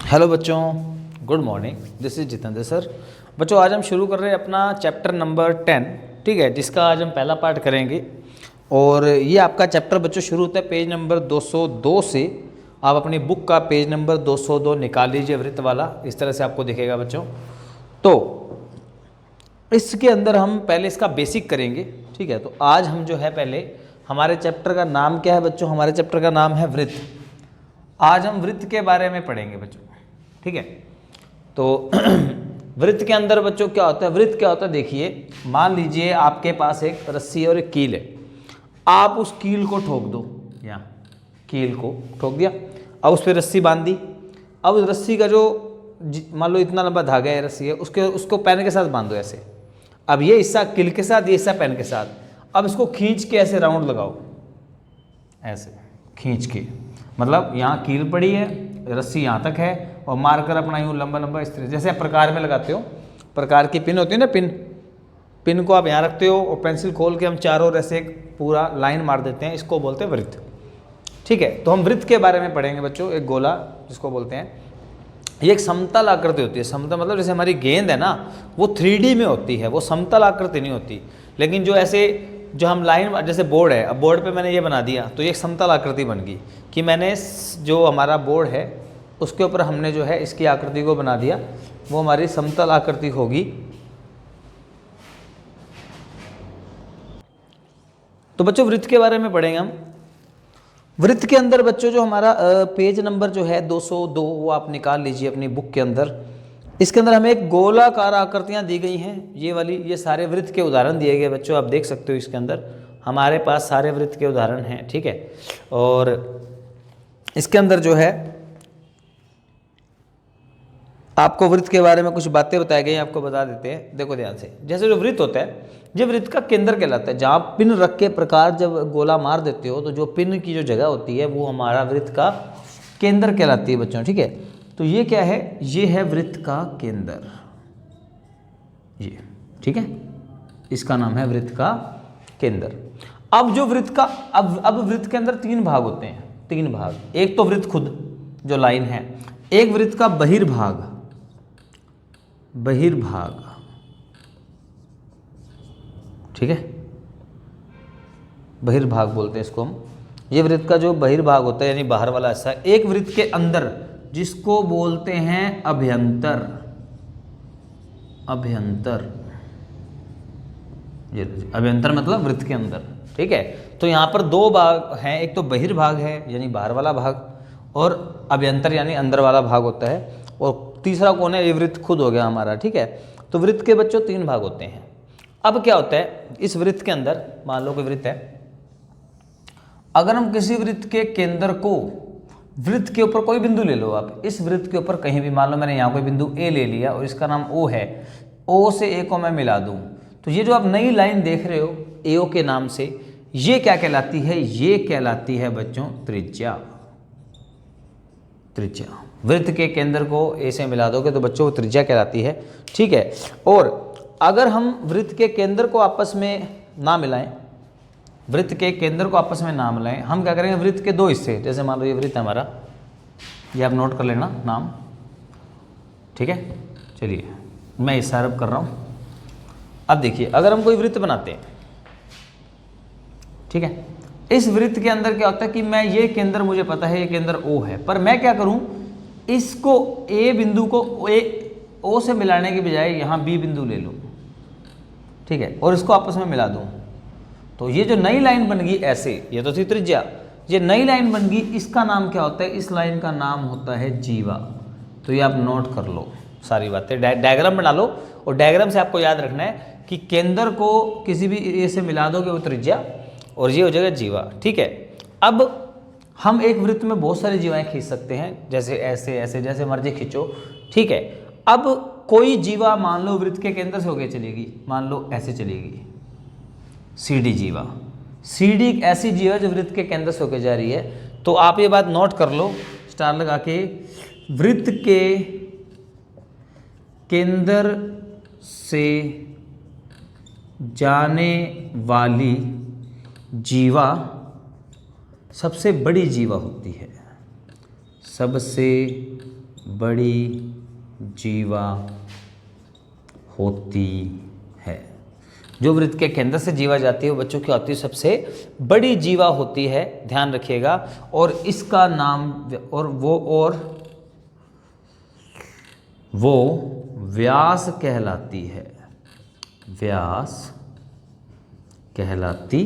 Hello बच्चों, good morning. This is Jitendra sir. बच्चों, आज हम शुरू कर रहे हैं अपना चैप्टर नंबर 10, ठीक है, जिसका आज हम पहला पार्ट करेंगे। और ये आपका चैप्टर बच्चों शुरू होता है पेज नंबर 202 से। आप अपनी बुक का पेज नंबर 202 निकाल लीजिए, वृत्त वाला, इस तरह से आपको दिखेगा बच्चों। तो इसके अंदर हम पहले इसका बेसिक करेंगे, ठीक है। तो आज हम जो है पहले हमारे चैप्टर का नाम क्या है बच्चों? हमारे चैप्टर का नाम है वृत्त। आज हम वृत्त के बारे में पढ़ेंगे बच्चों, ठीक है। तो वृत्त के अंदर बच्चों क्या होता है? वृत्त क्या होता है देखिए, मान लीजिए आपके पास एक रस्सी और एक कील है। आप उस कील को ठोक दो, यहाँ कील को ठोक दिया, अब उस पर रस्सी बांध दी। अब उस रस्सी का जो मान लो इतना लंबा धागा है, रस्सी है, उसको पेन के साथ बांध दो ऐसे। अब ये हिस्सा कील के साथ, ये हिस्सा पेन के साथ। अब इसको खींच के ऐसे राउंड लगाओ, ऐसे खींच के, मतलब यहाँ कील पड़ी है, रस्सी यहाँ तक है, और मारकर अपना यूँ लंबा लंबा इस तरह, जैसे आप प्रकार में लगाते हो, प्रकार की पिन होती है ना, पिन को आप यहाँ रखते हो और पेंसिल खोल के हम चारों ओर ऐसे एक पूरा लाइन मार देते हैं, इसको बोलते हैं वृत्त, ठीक है। तो हम वृत्त के बारे में पढ़ेंगे बच्चों। एक गोला जिसको बोलते हैं, ये एक समतल आकृति होती है। समतल मतलब जैसे हमारी गेंद है ना, वो 3D में होती है, वो समतल आकृति नहीं होती। लेकिन जो ऐसे जो हम लाइन, जैसे बोर्ड है, अब बोर्ड पे मैंने ये बना दिया तो ये एक समतल आकृति बन गई कि मैंने जो हमारा बोर्ड है उसके ऊपर हमने जो है इसकी आकृति को बना दिया, वो हमारी समतल आकृति होगी। तो बच्चों वृत्त के बारे में पढ़ेंगे हम। वृत्त के अंदर बच्चों जो हमारा पेज नंबर जो है 202, वो आप निकाल लीजिए अपनी बुक के अंदर। इसके अंदर हमें एक गोलाकार आकृतियाँ दी गई हैं, ये वाली, ये सारे वृत्त के उदाहरण दिए गए बच्चों, आप देख सकते हो। इसके अंदर हमारे पास सारे वृत्त के उदाहरण हैं, ठीक है। और इसके अंदर जो है आपको वृत्त के बारे में कुछ बातें बताई गई, आपको बता देते हैं, देखो ध्यान से। जैसे जो वृत्त होता है, ये वृत्त का केंद्र कहलाता है। जहाँ पिन रख के प्रकार जब गोला मार देते हो तो जो पिन की जो जगह होती है वो हमारा वृत्त का केंद्र कहलाती है बच्चों, ठीक है। तो ये क्या है? ये है वृत्त का केंद्र, ये, ठीक है, इसका नाम है वृत्त का केंद्र। अब जो वृत्त का अब वृत्त के अंदर 3 भाग होते हैं, 3 भाग। एक तो वृत्त खुद जो लाइन है, एक वृत्त का बहिर्भाग, ठीक है, बहिर्भाग बोलते हैं इसको हम। ये वृत्त का जो बहिर्भाग होता है, यानी बाहर वाला हिस्सा। एक वृत्त के अंदर जिसको बोलते हैं अभ्यंतर, ये अभ्यंतर मतलब वृत्त के अंदर, ठीक है। तो यहाँ पर 2 भाग हैं, एक तो बहिर्भाग है यानी बाहर वाला भाग, और अभ्यंतर यानी अंदर वाला भाग होता है। और तीसरा कौन है? ये वृत्त खुद हो गया हमारा, ठीक है। तो वृत्त के बच्चों 3 भाग होते हैं। अब क्या होता है इस वृत्त के अंदर, मान लो कोई वृत्त है, अगर हम किसी वृत्त के केंद्र को, वृत्त के ऊपर कोई बिंदु ले लो आप, इस वृत्त के ऊपर कहीं भी, मान लो मैंने यहाँ कोई बिंदु A ले लिया और इसका नाम O है, O से A को मैं मिला दूँ, तो ये जो आप नई लाइन देख रहे हो AO के नाम से, ये क्या कहलाती है? ये कहलाती है बच्चों त्रिज्या। वृत्त के केंद्र को A से मिला दोगे तो बच्चों वो त्रिज्या कहलाती है, ठीक है। और अगर हम वृत्त के केंद्र को आपस में ना मिलाएं, वृत्त के केंद्र को आपस में ना मिलाएं, हम क्या करेंगे? वृत्त के 2 हिस्से, जैसे मान लो ये वृत्त है हमारा, ये आप नोट कर लेना नाम, ठीक है। चलिए मैं इशारा कर रहा हूँ। अब देखिए, अगर हम कोई वृत्त बनाते हैं, ठीक है, इस वृत्त के अंदर क्या होता है कि मैं, ये केंद्र मुझे पता है, ये केंद्र O है, पर मैं क्या करूं, इसको A बिंदु को O से मिलाने के बजाय यहाँ B बिंदु ले लूँ, ठीक है, और इसको आपस में मिला दूँ। तो ये जो नई लाइन बन गई ऐसे, ये तो थी त्रिज्या, ये नई लाइन बन गई, इसका नाम क्या होता है? इस लाइन का नाम होता है जीवा। तो ये आप नोट कर लो सारी बातें, डायग्राम बना लो, और डायग्राम से आपको याद रखना है कि केंद्र को किसी भी A से मिला दोगे वो त्रिज्या, और ये हो जाएगा जीवा, ठीक है। अब हम एक वृत्त में बहुत सारी जीवाएं खींच सकते हैं, जैसे ऐसे ऐसे, जैसे मर्जी खींचो, ठीक है। अब कोई जीवा मान लो वृत्त के केंद्र से होकर चलेगी, मान लो ऐसे चलेगी, CD जीवा। CD एक ऐसी जीवा जो वृत्त के केंद्र से होकर जा रही है। तो आप ये बात नोट कर लो स्टार लगा के, वृत्त के केंद्र से जाने वाली जीवा सबसे बड़ी जीवा होती है, सबसे बड़ी जीवा होती है। जो वृत्त के केंद्र से जीवा जाती है वो बच्चों क्या होती है, सबसे बड़ी जीवा होती है, ध्यान रखिएगा। और इसका नाम वो व्यास कहलाती है, व्यास कहलाती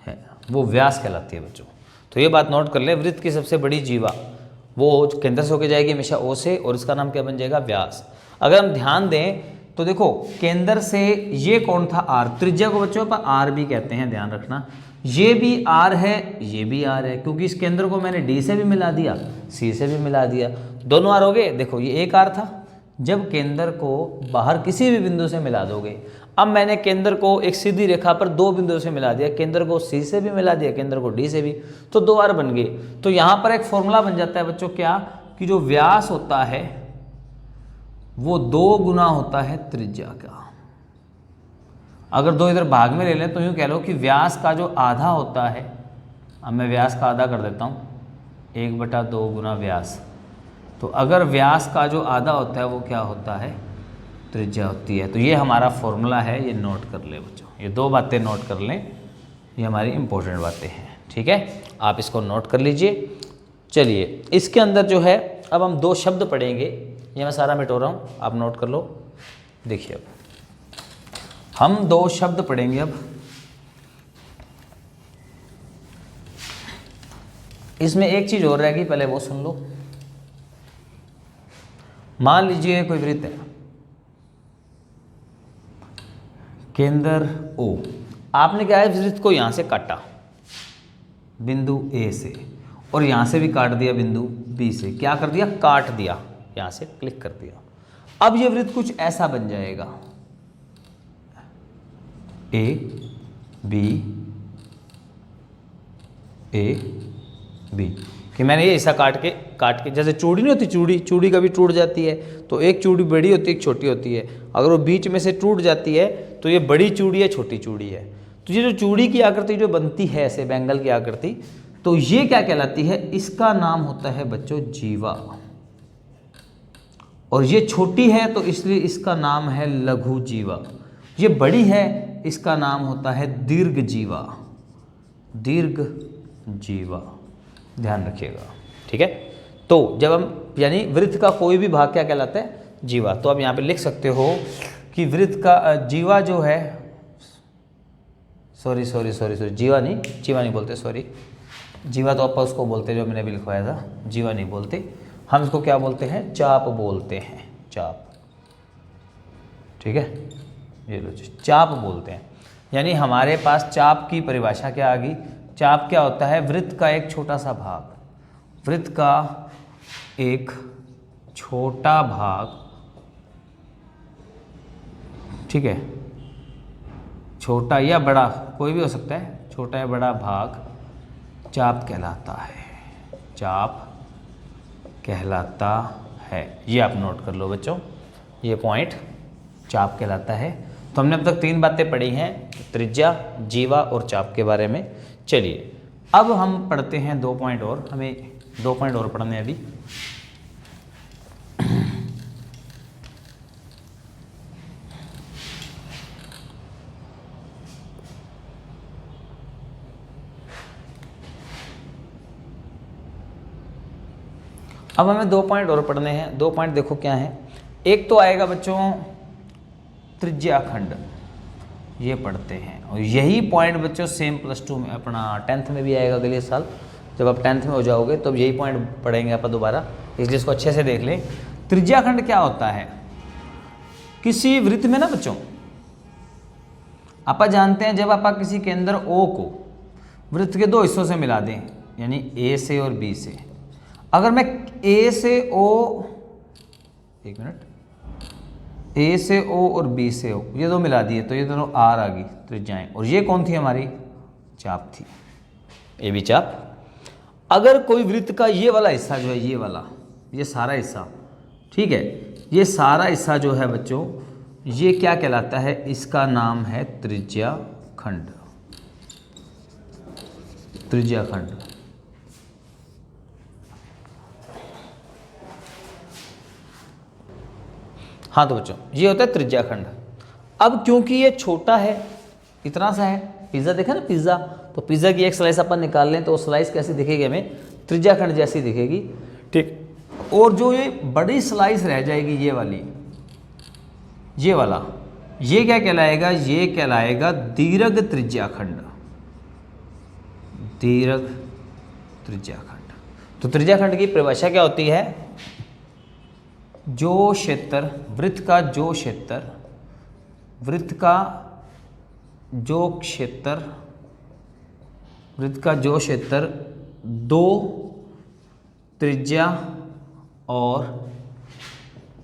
है, वो व्यास कहलाती है बच्चों। तो ये बात नोट कर ले, वृत्त की सबसे बड़ी जीवा वो केंद्र से होके जाएगी हमेशा ओ से, और इसका नाम क्या बन जाएगा, व्यास। अगर हम ध्यान दें तो देखो केंद्र से ये कौन था, आर, त्रिज्या को बच्चों पर आर भी कहते हैं, ध्यान रखना। ये भी आर है, ये भी आर है, क्योंकि इस केंद्र को मैंने डी से भी मिला दिया, सी से भी मिला दिया, दोनों आर हो गए। देखो ये एक आर था, जब केंद्र को बाहर किसी भी बिंदु से मिला दोगे, अब मैंने केंद्र को एक सीधी रेखा पर दो बिंदुओं से मिला दिया, केंद्र को सी से भी मिला दिया, केंद्र को डी से भी, तो दो आर बन गए। तो यहाँ पर एक फॉर्मूला बन जाता है बच्चों, क्या, कि जो व्यास होता है वो 2 गुना होता है त्रिज्या का। अगर दो इधर भाग में ले लें तो यूँ कह लो कि व्यास का जो आधा होता है, अब मैं व्यास का आधा कर देता हूँ, 1/2 गुना व्यास। तो अगर व्यास का जो आधा होता है वो क्या होता है, त्रिज्या होती है। तो ये हमारा फॉर्मूला है, ये नोट कर ले बच्चों, ये 2 बातें नोट कर लें, ये हमारी इंपॉर्टेंट बातें हैं, ठीक है, आप इसको नोट कर लीजिए। चलिए इसके अंदर जो है अब हम 2 शब्द पढ़ेंगे, ये मैं सारा मिटो रहा हूँ, आप नोट कर लो। देखिए अब हम 2 शब्द पढ़ेंगे। अब इसमें एक चीज और रहेगी, पहले वो सुन लो। मान लीजिए कोई वृत्त है, केंद्र ओ, आपने क्या है, वृत्त को यहां से काटा बिंदु ए से, और यहां से भी काट दिया बिंदु बी से, क्या कर दिया, काट दिया, यहां से क्लिक कर दिया। अब ये वृत्त कुछ ऐसा बन जाएगा, ए बी कि मैंने ये ऐसा काट के जैसे चूड़ी नहीं होती, चूड़ी कभी टूट जाती है, तो एक चूड़ी बड़ी होती है, एक छोटी होती है। अगर वो बीच में से टूट जाती है तो ये बड़ी चूड़ी है, छोटी चूड़ी है। तो ये जो चूड़ी की आकृति जो बनती है ऐसे बैंगल की आकृति, तो ये क्या कहलाती है, इसका नाम होता है बच्चों जीवा। और ये छोटी है तो इसलिए इसका नाम है लघु जीवा। ये बड़ी है, इसका नाम होता है दीर्घ जीवा, दीर्घ जीवा, ध्यान रखिएगा, ठीक है। तो जब हम यानी वृत्त का कोई भी भाग क्या कहलाता है, जीवा। तो आप यहाँ पे लिख सकते हो कि वृत्त का जीवा जो है, सॉरी जीवा नहीं बोलते, सॉरी, जीवा तो आप उसको बोलते हैं जो मैंने अभी लिखवाया था, जीवा नहीं बोलते, हम इसको क्या बोलते हैं, चाप बोलते हैं, चाप, ठीक है, ये लो चाप बोलते हैं। यानी हमारे पास चाप की परिभाषा क्या आ गई, चाप क्या होता है, वृत्त का एक छोटा सा भाग, वृत्त का एक छोटा भाग, ठीक है, छोटा या बड़ा कोई भी हो सकता है, छोटा या बड़ा भाग चाप कहलाता है, चाप कहलाता है। ये आप नोट कर लो बच्चों, ये पॉइंट चाप कहलाता है। तो हमने अब तक 3 बातें पढ़ी हैं, त्रिज्या, जीवा और चाप के बारे में। चलिए अब हम पढ़ते हैं 2 पॉइंट और, हमें 2 पॉइंट और पढ़ने हैं अभी। अब हमें 2 पॉइंट और पढ़ने हैं। 2 पॉइंट देखो क्या है, एक तो आएगा बच्चों त्रिज्याखंड, ये पढ़ते हैं, और यही पॉइंट बच्चों सेम +2 में अपना 10th में भी आएगा अगले साल, जब आप 10th में हो जाओगे तो यही पॉइंट पढ़ेंगे आप दोबारा, इसलिए इसको अच्छे से देख लें। त्रिज्याखंड क्या होता है, किसी वृत्त में ना बच्चों, आप जानते हैं जब आप किसी केंद्र O को वृत्त के 2 हिस्सों से मिला दें, यानी A से और B से, अगर मैं A से O, एक मिनट, A से O और B से O ये 2 मिला दिए तो ये दोनों R आ गई त्रिज्याएं, और ये कौन थी हमारी, चाप थी, ये भी चाप। अगर कोई वृत्त का ये वाला हिस्सा जो है, ये वाला, ये सारा हिस्सा, ठीक है, ये सारा हिस्सा जो है बच्चों, ये क्या कहलाता है, इसका नाम है त्रिज्याखंड, त्रिज्याखंड। हाँ तो बच्चों ये होता है त्रिज्या खंड। अब क्योंकि ये छोटा है, इतना सा है, पिज़्ज़ा देखा ना पिज़्ज़ा, तो पिज़्ज़ा की एक स्लाइस अपन निकाल लें तो वो स्लाइस कैसी दिखेगी हमें, त्रिज्या खंड जैसी दिखेगी, ठीक। और जो ये बड़ी स्लाइस रह जाएगी ये वाली, ये वाला, ये क्या कहलाएगा, ये कहलाएगा दीर्घ त्रिज्या खंड, दीर्घ त्रिज्या खंड। तो त्रिज्या खंड की परिभाषा क्या होती है, जो क्षेत्र, वृत्त का जो क्षेत्र, वृत्त का जो क्षेत्र, वृत्त का जो क्षेत्र दो त्रिज्या और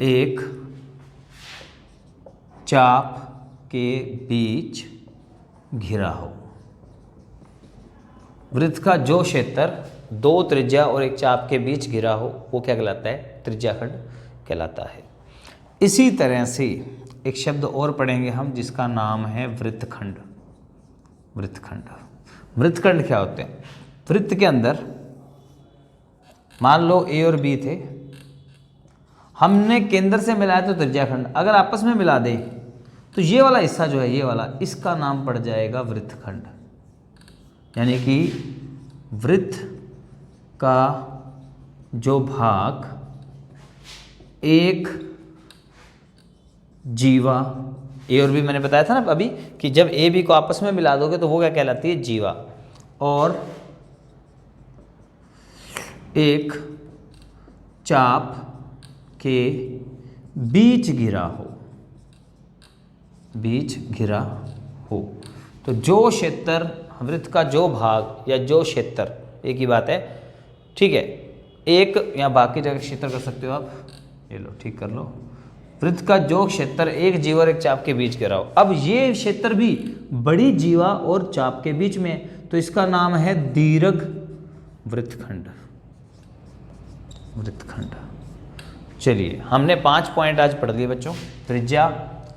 एक चाप के बीच घिरा हो। वृत्त का जो क्षेत्र दो त्रिज्या और एक चाप के बीच घिरा हो वो क्या कहलाता है, त्रिज्याखंड कहलाता है। इसी तरह से एक शब्द और पढ़ेंगे हम जिसका नाम है वृत्तखंड। वृत्तखंड, वृत्तखंड क्या होते हैं, वृत्त के अंदर मान लो ए और बी थे, हमने केंद्र से मिलाया तो त्रिज्याखंड, अगर आपस में मिला दें तो ये वाला हिस्सा जो है, ये वाला, इसका नाम पड़ जाएगा वृत्तखंड। यानी कि वृत्त का जो भाग एक जीवा, ए और बी मैंने बताया था ना अभी कि जब ए बी को आपस में मिला दोगे तो वो क्या कहलाती है, जीवा, और एक चाप के बीच घिरा हो, बीच घिरा हो। तो जो क्षेत्र, वृत्त का जो भाग या जो क्षेत्र, एक ही बात है, ठीक है, एक या बाकी जगह क्षेत्र कर सकते हो आप, ये लो ठीक कर लो, वृत्त का जो क्षेत्र एक जीवा और एक चाप के बीच घिरा हो। अब ये क्षेत्र भी बड़ी जीवा और चाप के बीच में, तो इसका नाम है दीर्घ वृत्तखंड, वृत्तखंड। चलिए हमने 5 पॉइंट आज पढ़ लिए बच्चों, त्रिज्या,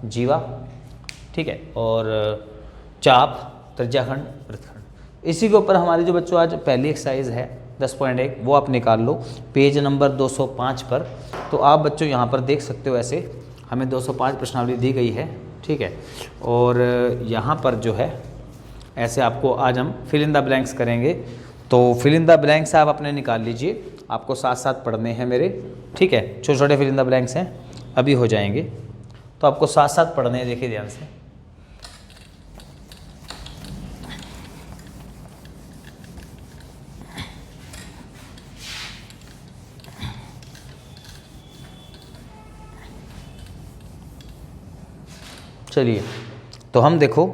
जीवा, ठीक है, और चाप, त्रिज्याखंड, वृत्तखंड। इसी के ऊपर हमारी जो बच्चों आज पहली एक्सरसाइज है 10.1 वो आप निकाल लो पेज नंबर 205 पर। तो आप बच्चों यहाँ पर देख सकते हो, ऐसे हमें 205 प्रश्नावली दी गई है, ठीक है, और यहाँ पर जो है ऐसे आपको आज हम फिल इन द ब्लैंक्स करेंगे। तो फिल इन द ब्लैंक्स आप अपने निकाल लीजिए, आपको साथ साथ पढ़ने हैं मेरे, ठीक है, छोटे छोटे फिल इन द ब्लैंक्स हैं, अभी हो जाएंगे, तो आपको साथ साथ पढ़ने हैं, देखिए ध्यान से। चलिए तो हम देखो,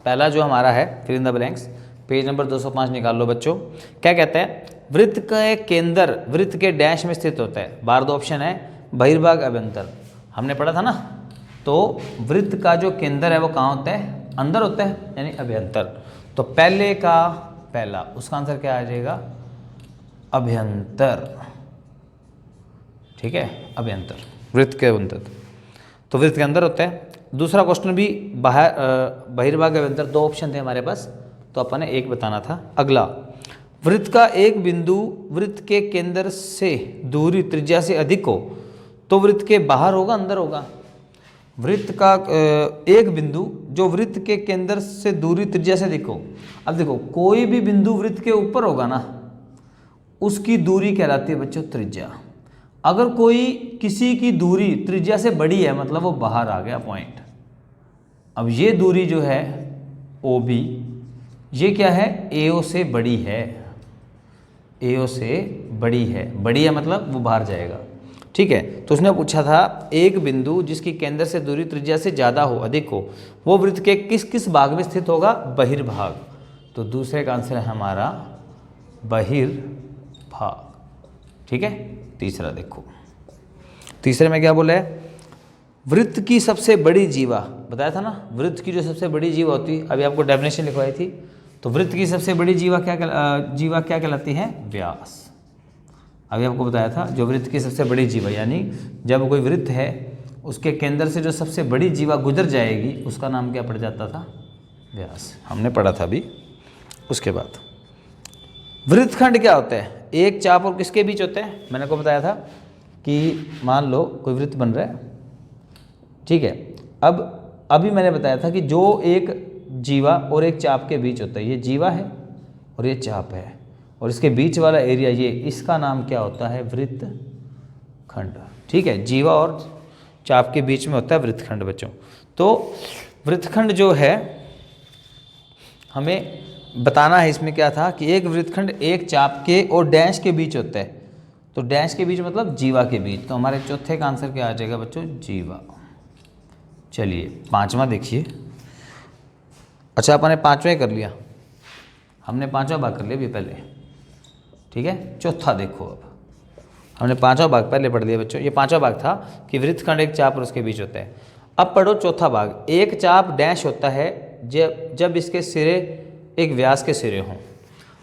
पहला जो हमारा है fill in the blanks, page number 205 निकाल लो बच्चों। क्या कहते हैं, वृत्त का केंद्र वृत्त के डैश में स्थित होता है। बाहर दो ऑप्शन है, बहिर्भाग, अभ्यंतर, हमने पढ़ा था ना। तो वृत्त का जो केंद्र है वो कहाँ होता है, अंदर होता है, यानी अभ्यंतर। तो पहले का पहला, उसका आंसर क्या आ जाएगा, अभ्यंतर, ठीक है, अभ्यंतर, वृत्त के अभ्यंतर, तो वृत्त के अंदर होता है। दूसरा क्वेश्चन भी बाहर, बहिर्भाग, अभ्यंतर, दो ऑप्शन थे हमारे पास, तो अपन ने एक बताना था। अगला, वृत्त का एक बिंदु वृत्त के केंद्र से दूरी त्रिज्या से अधिक हो तो वृत्त के बाहर होगा, अंदर होगा। वृत्त का एक बिंदु जो वृत्त के केंद्र से दूरी त्रिज्या से अधिक हो, अब देखो कोई भी बिंदु वृत्त के ऊपर होगा ना, उसकी दूरी कहलाती है बच्चों त्रिज्या। अगर कोई किसी की दूरी त्रिज्या से बड़ी है, मतलब वो बाहर आ गया पॉइंट। अब ये दूरी जो है OB, ये क्या है, AO से बड़ी है, AO से बड़ी है, बड़ी है मतलब वो बाहर जाएगा, ठीक है। तो उसने पूछा था एक बिंदु जिसकी केंद्र से दूरी त्रिज्या से ज़्यादा हो, अधिक हो, वो वृत्त के किस किस भाग में स्थित होगा, बहिर्भाग। तो दूसरे का आंसर है हमारा बहिर्भाग, ठीक है। तीसरा देखो, तीसरे में क्या बोला है, वृत्त की सबसे बड़ी जीवा, बताया था ना, वृत्त की जो सबसे बड़ी जीवा होती है, अभी आपको डेफिनेशन लिखवाई थी। तो वृत्त की सबसे बड़ी जीवा क्या कहलाती है, व्यास। अभी आपको बताया था, जो वृत्त की सबसे बड़ी जीवा, यानी जब कोई वृत्त है उसके केंद्र से जो सबसे बड़ी जीवा गुजर जाएगी उसका नाम क्या पड़ जाता था, व्यास, हमने पढ़ा था अभी। उसके बाद वृत्तखंड क्या होता है, एक चाप और किसके बीच होते हैं, मैंने को बताया था कि मान लो कोई वृत्त बन रहा है, ठीक है। अब अभी मैंने बताया था कि जो एक जीवा और एक चाप के बीच होता है, ये जीवा है और ये चाप है, और इसके बीच वाला एरिया ये, इसका नाम क्या होता है? वृत्तखंड। ठीक है, जीवा और चाप के बीच में होता है वृत्तखंड बच्चों। तो वृत्तखंड जो है हमें बताना है, इसमें क्या था कि एक वृत्तखंड एक चाप के और डैश के बीच होता है। तो डैश के बीच मतलब जीवा के बीच। तो हमारे चौथे का आंसर क्या आ जाएगा बच्चों? जीवा। चलिए पांचवा देखिए। अच्छा अपन ने पांचवा कर लिया, हमने पांचवा भाग कर लिया अभी पहले, ठीक है। चौथा देखो, अब हमने पांचवा भाग पहले पढ़ लिया बच्चों। ये पांचवा भाग था कि वृत्तखंड एक चाप और उसके बीच होता है। अब पढ़ो चौथा भाग। एक चाप डैश होता है जब इसके सिरे एक व्यास के सिरे हों।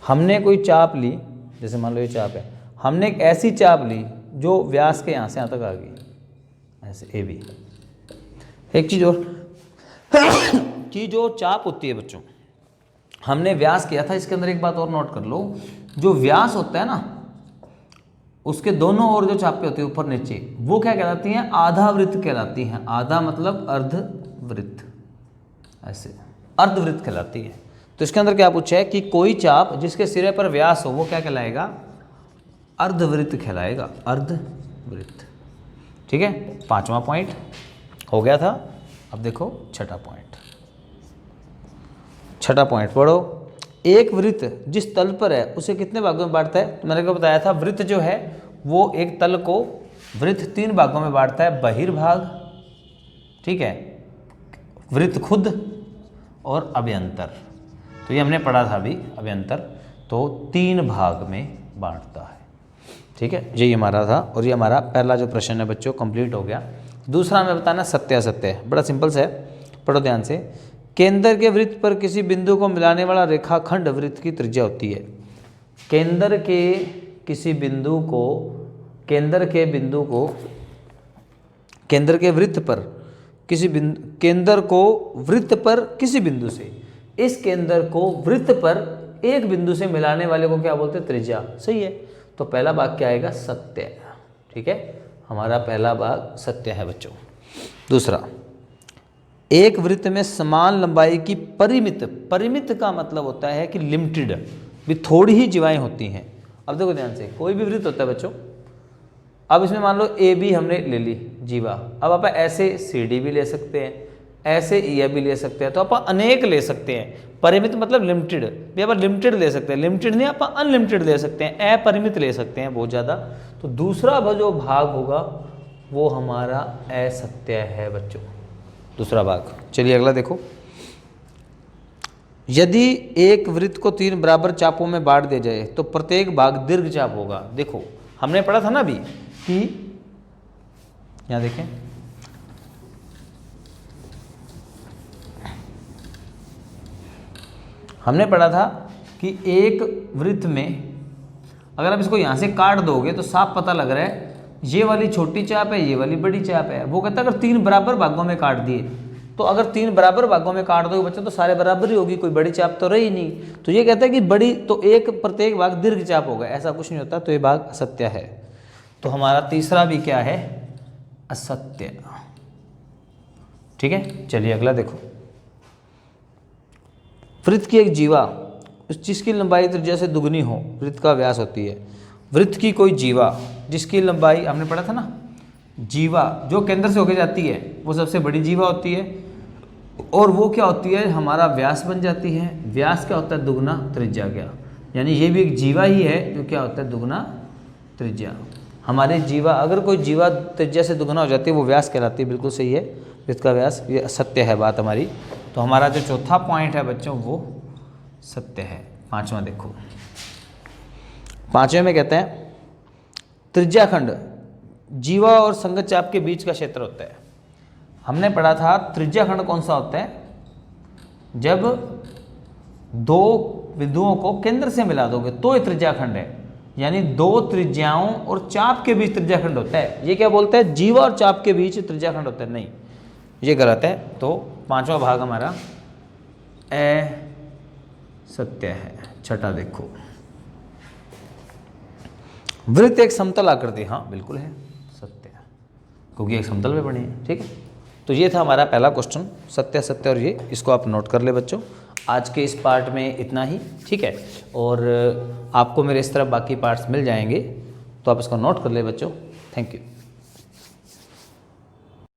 हमने कोई चाप ली, जैसे मान लो ये चाप है, हमने एक ऐसी चाप ली जो व्यास के यहाँ से यहाँ तक आ गई, ऐसे ए बी। एक चीज़ और कि जो चाप होती है बच्चों, हमने व्यास किया था, इसके अंदर एक बात और नोट कर लो, जो व्यास होता है ना उसके दोनों ओर जो चापें होती है ऊपर नीचे, वो क्या कहलाती हैं? आधा वृत्त कहलाती हैं। आधा मतलब अर्धवृत्त, ऐसे अर्धवृत्त कहलाती है। तो इसके अंदर क्या पूछा है कि कोई चाप जिसके सिरे पर व्यास हो वो क्या कहलाएगा? अर्धवृत्त कहलाएगा, अर्धवृत्त। ठीक है, पांचवा पॉइंट हो गया था। अब देखो छठा पॉइंट। छठा पॉइंट पढ़ो। एक वृत्त जिस तल पर है उसे कितने भागों में बांटता है? तो मैंने को बताया था वृत्त जो है वो एक तल को वृत्त तीन भागों में बांटता है। बहिर्भाग, ठीक है, वृत्त खुद और अभ्यंतर। तो ये हमने पढ़ा था अभी, अभ्यंतर तो तीन भाग में बांटता है। ठीक है, यही हमारा था और ये हमारा पहला जो प्रश्न है बच्चों कंप्लीट हो गया। दूसरा हमें बताना सत्यासत्य है, बड़ा सिंपल सा है, पढ़ो ध्यान से। केंद्र के वृत्त पर किसी बिंदु को मिलाने वाला रेखाखंड वृत्त की त्रिज्या होती है। केंद्र के किसी बिंदु को, केंद्र के वृत्त पर किसी बिंदु, केंद्र को वृत्त पर किसी बिंदु से, इस केंद्र को वृत्त पर एक बिंदु से मिलाने वाले को क्या बोलते हैं? त्रिज्या। सही है, तो पहला भाग क्या आएगा? सत्य। ठीक है, हमारा पहला भाग सत्य है बच्चों। दूसरा, एक वृत्त में समान लंबाई की परिमित, परिमित का मतलब होता है कि लिमिटेड, भी थोड़ी ही जीवाएं होती हैं। अब देखो ध्यान से, कोई भी वृत्त होता है बच्चों, अब इसमें मान लो ए बी हमने ले ली जीवा, अब आप ऐसे सी डी भी ले सकते हैं, ऐसे ई भी ले सकते हैं, तो आप अनेक ले सकते हैं। परिमित मतलब लिमिटेड, भी आप लिमिटेड ले सकते हैं, लिमिटेड नहीं आप अनलिमिटेड ले सकते हैं, अपरिमित ले सकते हैं बहुत ज़्यादा। तो दूसरा जो भाग होगा वो हमारा असत्य है बच्चों, दूसरा भाग। चलिए अगला देखो। यदि एक वृत्त को तीन बराबर चापों में बांट दिया जाए तो प्रत्येक भाग दीर्घ चाप होगा। देखो हमने पढ़ा था ना अभी कि यहाँ देखें, हमने पढ़ा था कि एक वृत्त में अगर आप इसको यहाँ से काट दोगे तो साफ पता लग रहा है ये वाली छोटी चाप है, ये वाली बड़ी चाप है। वो कहता है अगर तीन बराबर भागों में काट दिए, तो अगर तीन बराबर भागों में काट दोगे बच्चों तो सारे बराबर ही होगी, कोई बड़ी चाप तो रही नहीं। तो ये कहता है कि बड़ी तो एक प्रत्येक भाग दीर्घ चाप होगा, ऐसा कुछ नहीं होता, तो ये भाग असत्य है। तो हमारा तीसरा भी क्या है? असत्य। ठीक है, चलिए अगला देखो। वृत्त की एक जीवा जिसकी लंबाई त्रिज्या से दुगनी हो, वृत्त का व्यास होती है। वृत्त की कोई जीवा जिसकी लंबाई, हमने पढ़ा था ना, जीवा जो केंद्र से होके जाती है वो सबसे बड़ी जीवा होती है, और वो क्या होती है? हमारा व्यास बन जाती है। व्यास क्या होता है? दुगना त्रिज्या क्या, यानी ये भी एक जीवा ही है जो क्या होता है? दुगना त्रिज्या। हमारे जीवा, अगर कोई जीवा त्रिज्या से दुगना हो जाती है वो व्यास कहलाती है। बिल्कुल सही है, वृत्त का व्यास, ये सत्य है बात हमारी। तो हमारा जो चौथा पॉइंट है बच्चों वो सत्य है। पांचवा देखो, पांचवें में कहते हैं त्रिज्याखंड जीवा और संगत चाप के बीच का क्षेत्र होता है। हमने पढ़ा था त्रिज्याखंड कौन सा होता है? जब दो बिंदुओं को केंद्र से मिला दोगे तो ये त्रिज्याखंड है, यानी दो त्रिज्याओं और चाप के बीच त्रिज्याखंड होता है। ये क्या बोलता है? जीवा और चाप के बीच त्रिज्याखंड होता है। नहीं, ये गलत है। तो पांचवा भाग हमारा असत्य है। छठा देखो, वृत्त एक समतल आकृति, हाँ बिल्कुल है, सत्य है, क्योंकि एक समतल पे बनी है। ठीक है, तो ये था हमारा पहला क्वेश्चन, सत्य सत्य और ये, इसको आप नोट कर ले बच्चों। आज के इस पार्ट में इतना ही, ठीक है। और आपको मेरे इस तरफ बाकी पार्ट्स मिल जाएंगे, तो आप इसको नोट कर ले बच्चों। Thank you.